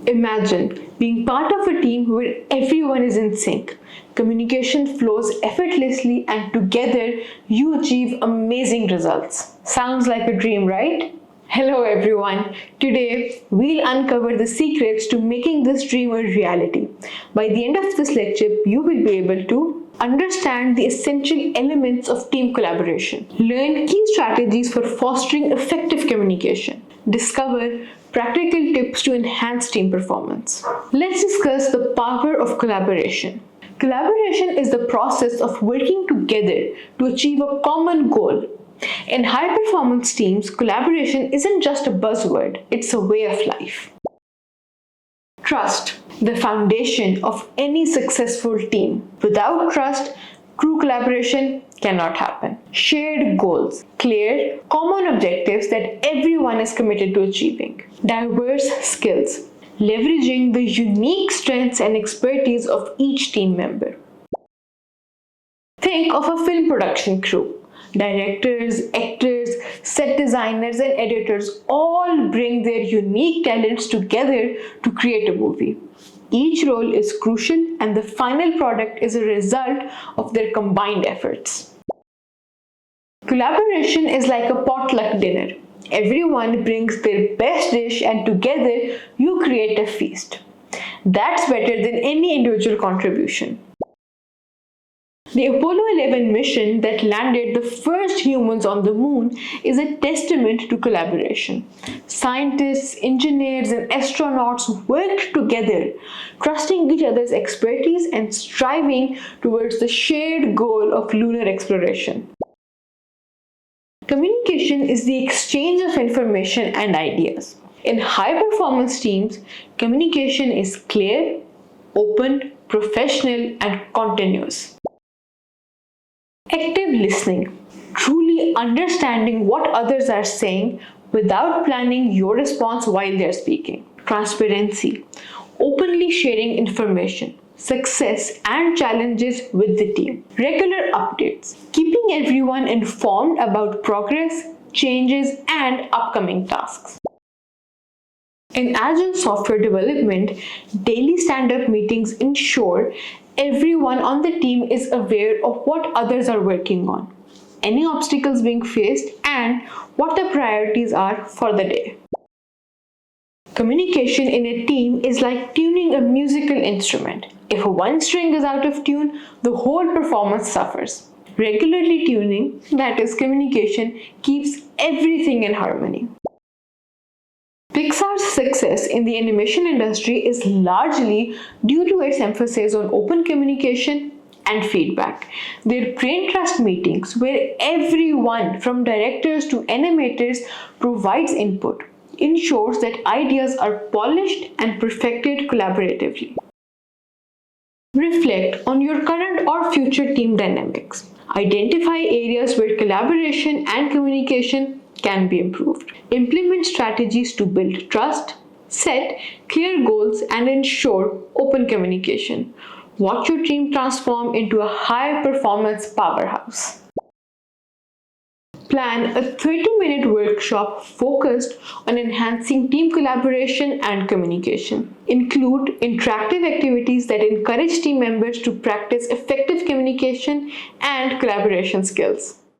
Imagine being part of a team where everyone is in sync. Communication flows effortlessly and together you achieve amazing results. Sounds like a dream, right? Hello everyone. Today we'll uncover the secrets to making this dream a reality. By the end of this lecture, you will be able to understand the essential elements of team collaboration, learn key strategies for fostering effective communication, discover practical tips to enhance team performance. Let's discuss the power of collaboration. Collaboration is the process of working together to achieve a common goal. In high-performance teams, collaboration isn't just a buzzword, it's a way of life. Trust, the foundation of any successful team. Without trust, true collaboration cannot happen. Shared goals, clear, common objectives that everyone is committed to achieving. Diverse skills, leveraging the unique strengths and expertise of each team member. Think of a film production crew. Directors, actors, set designers, and editors all bring their unique talents together to create a movie. Each role is crucial and the final product is a result of their combined efforts. Collaboration is like a potluck dinner. Everyone brings their best dish and together you create a feast. That's better than any individual contribution. The Apollo 11 mission that landed the first humans on the moon is a testament to collaboration. Scientists, engineers, and astronauts worked together, trusting each other's expertise and striving towards the shared goal of lunar exploration. Communication is the exchange of information and ideas. In high-performance teams, communication is clear, open, professional, and continuous. Active listening, truly understanding what others are saying without planning your response while they're speaking. Transparency, openly sharing information, success and challenges with the team. Regular updates, keeping everyone informed about progress, changes, and upcoming tasks. In Agile software development, daily stand-up meetings ensure everyone on the team is aware of what others are working on, any obstacles being faced, and what the priorities are for the day. Communication in a team is like tuning a musical instrument. If one string is out of tune, the whole performance suffers. Regularly tuning, that is communication, keeps everything in harmony. Pixar's success in the animation industry is largely due to its emphasis on open communication and feedback. Their brain trust meetings, where everyone from directors to animators provides input, ensures that ideas are polished and perfected collaboratively. Reflect on your current or future team dynamics. Identify areas where collaboration and communication can be improved. Implement strategies to build trust, set clear goals, and ensure open communication. Watch your team transform into a high-performance powerhouse. Plan a 30-minute workshop focused on enhancing team collaboration and communication. Include interactive activities that encourage team members to practice effective communication and collaboration skills.